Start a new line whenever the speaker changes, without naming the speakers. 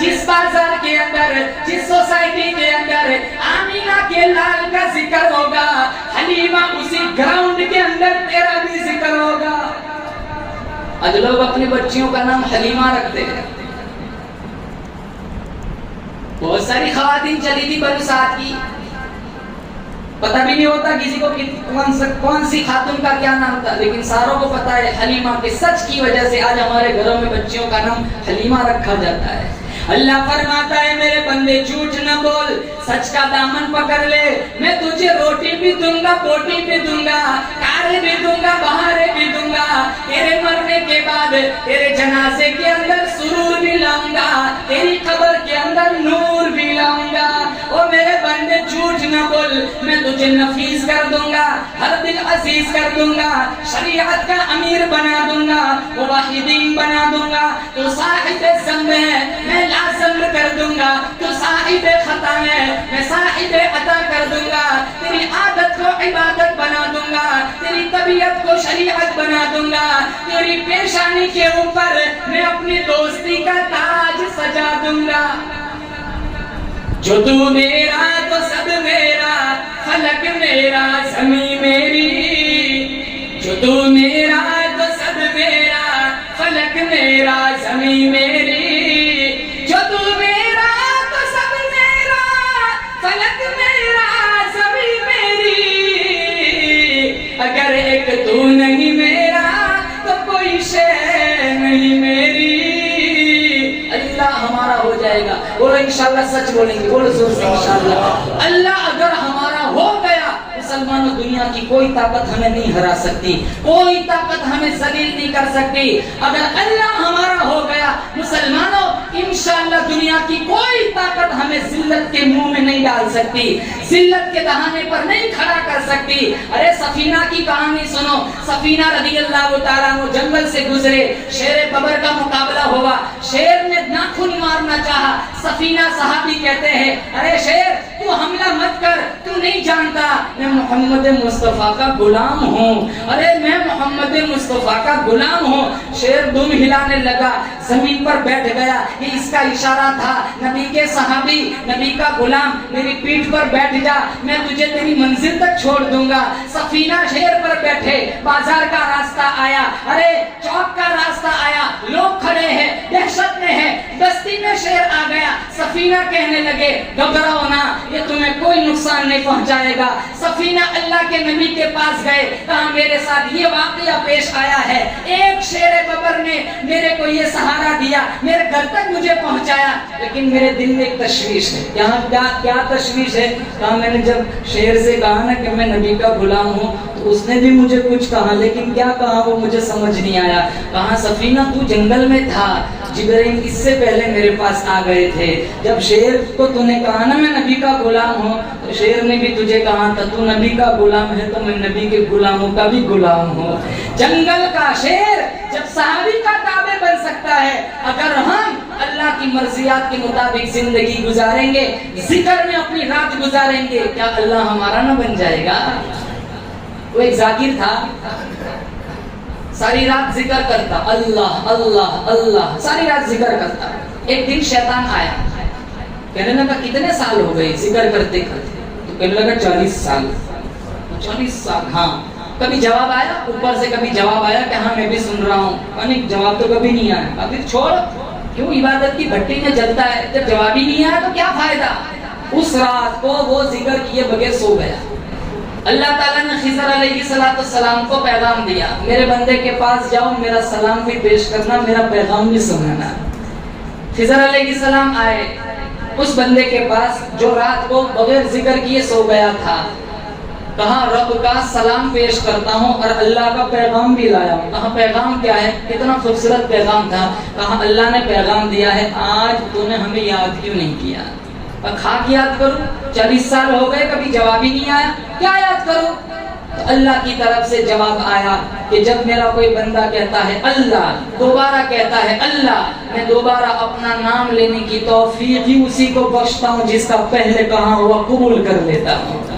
جس بازار کے اندر، جس سوسائٹی کے اندر آمینہ کے لال کا ذکر ہوگا، حلیمہ اسی گراؤنڈ کے اندر تیرا بھی ذکر ہوگا۔ آج لوگ اپنی بچیوں کا نام حلیمہ رکھتے ہیں۔ بہت ساری خواتین چلی تھی بنو سعد کی، پتہ بھی نہیں ہوتا کسی کو کون سی خاتون کا کیا نام تھا، لیکن ساروں کو پتا ہے حلیمہ کے سچ کی وجہ سے آج ہمارے گھروں میں بچیوں کا نام حلیمہ رکھا جاتا ہے۔ اللہ فرماتا ہے میرے بندے جھوٹ نہ بول، سچ کا دامن پکڑ لے، میں تجھے روٹی بھی دوں گا، بوٹی بھی دوں گا، کارے بھی دوں گا، بہارے بھی دوں گا، تیرے مرنے کے بعد تیرے جنازے کے اندر سرور بھی لاؤں گا، تیری قبر کے اندر نور بھی لاؤں گا۔ او میرے بندے جھوٹ نہ بول، میں تجھے نفیس کر دوں گا، ہر دل عزیز کر دوں گا، شریعت کا امیر بنا دوں گا، موحدین بنا دوں گا، تو صاحب ذنب ہے میں لازم کر دوں گا، تو صاحب خطا ہے میں صاحب عطا کر دوں گا، تیری عادت کو عبادت بنا دوں گا، تیری طبیعت کو شریعت بنا دوں گا، تیری پیشانی کے اوپر میں اپنی دوستی کا تاج سجا دوں گا۔ جو تو میرا تو سب میرا، فلک میرا زمین میری، جو تو میرا تو سب میرا، فلک میرا زمین میری، جو تو میرا تو سب میرا، فلک میرا زمین میری، اگر ایک تو نہیں میرا تو کوئی شے نہیں میری۔ اللہ ہمارا ہو جائے گا، بولو انشاءاللہ سچ بولیں گے، بولو زور سے انشاءاللہ۔ اللہ اگر ہمارا ہو گیا، مسلمانوں دنیا کی کوئی طاقت ہمیں نہیں ہرا سکتی، کوئی طاقت ہمیں ذلیل نہیں کر سکتی۔ اگر اللہ ہمارا ہو گیا مسلمانوں، انشاءاللہ دنیا کی کوئی طاقت ہمیں ذلت کے منہ میں نہیں ڈال سکتی، ذلت کے دہانے پر نہیں کھڑا کر سکتی۔ ارے سفینہ کی کہانی سنو، سفینہ رضی اللہ تعالیٰ عنہ جنگل سے گزرے، شیر ببر کا مقابلہ ہوا، شیر نے ناخن مارنا چاہا، سفینہ صحابی کہتے ہیں ارے شیر تو حملہ مت کر، تو نہیں جانتا میں محمد مصطفیٰ کا غلام ہوں، ارے میں محمد مصطفیٰ کا غلام ہوں۔ شیر دم ہلانے لگا، زمین پر بیٹھ گیا، یہ اس کا اشارہ تھا نبی کے صحابی، نبی کا غلام میری پیٹھ پر بیٹھ جا، میں تجھے تیری منزل تک چھوڑ دوں گا۔ سفینہ شیر پر بیٹھے، بازار کا راستہ آیا، ارے چوک کا راستہ آیا، لوگ کھڑے ہیں، دہشت میں ہے، بستی میں شیر آ گیا۔ سفینہ کہنے لگے گھبراؤ نہ، یہ تمہیں کوئی نقصان نہیں پہنچائے گا۔ سفینہ اللہ کے نبی کے پاس گئے، کہا میرے ساتھ یہ واقعہ پیش آیا ہے، ایک شیر ببر نے میرے کو یہ سہارا دیا، میرے گھر تک مجھے پہنچایا، لیکن میرے دل میں ایک تشویش ہے۔ یہاں کیا تشویش ہے؟ کہا میں نے جب شیر سے کہا نا کہ میں نبی کا غلام ہوں، تو اس نے بھی مجھے کچھ کہا، لیکن کیا کہا وہ مجھے سمجھ نہیں آیا۔ کہا سفینہ تو جنگل میں تھا، جبرائیل اس سے پہلے میرے پاس آ گئے تھے، جب شیر کو تو نے کہا نا میں نبی کا غلام ہوں، تو شیر نے بھی تجھے کہا تھا تو نبی کا غلام ہے، تو میں نبی کے غلاموں کا بھی غلام ہوں۔ جنگل کا شیر جب صحابی کا تابع بن سکتا ہے، اگر ہم اللہ کی مرضیات کے مطابق زندگی گزاریں گے، ذکر میں اپنی رات گزاریں گے، کیا اللہ ہمارا نہ بن جائے گا؟ وہ ایک ذاکر تھا، ساری رات ذکر کرتا، اللہ اللہ اللہ، ساری رات ذکر کرتا۔ ایک دن شیطان آیا، کہنے لگا کتنے سال ہو گئے ذکر کرتے کرتے؟ تو کہنے لگا 40 سال۔ 40 سال؟ ہاں۔ کبھی جواب آیا اوپر سے، کبھی جواب آیا کہ ہاں میں بھی سن رہا ہوں؟ نہیں، جواب تو کبھی نہیں آیا۔ ابھی چھوڑ، کیوں عبادت کی بھٹی میں جلتا ہے؟ جب جواب ہی نہیں آیا تو کیا فائدہ؟ اس رات کو وہ ذکر کیے بغیر سو گیا۔ اللہ تعالیٰ نے خضر علیہ السلام کو پیغام دیا، میرے بندے کے پاس جاؤ، میرا سلام بھی پیش کرنا، میرا پیغام بھی سنانا۔ خضر علیہ السلام آئے اس بندے کے پاس جو رات کو بغیر ذکر کیے سو گیا تھا، کہا رب کا سلام پیش کرتا ہوں اور اللہ کا پیغام بھی لایا ہوں۔ کہا پیغام کیا ہے؟ کتنا خوبصورت پیغام تھا۔ کہا اللہ نے پیغام دیا ہے، آج تو نے ہمیں یاد کیوں نہیں کیا؟ خاک یاد کروں؟ 40 سال ہو گئے کبھی جواب ہی نہیں آیا، کیا یاد کروں؟ تو اللہ کی طرف سے جواب آیا کہ جب میرا کوئی بندہ کہتا ہے اللہ، دوبارہ کہتا ہے اللہ، میں دوبارہ اپنا نام لینے کی توفیق ہی اسی کو بخشتا ہوں جس کا پہلے کہا ہوا قبول کر لیتا ہوں۔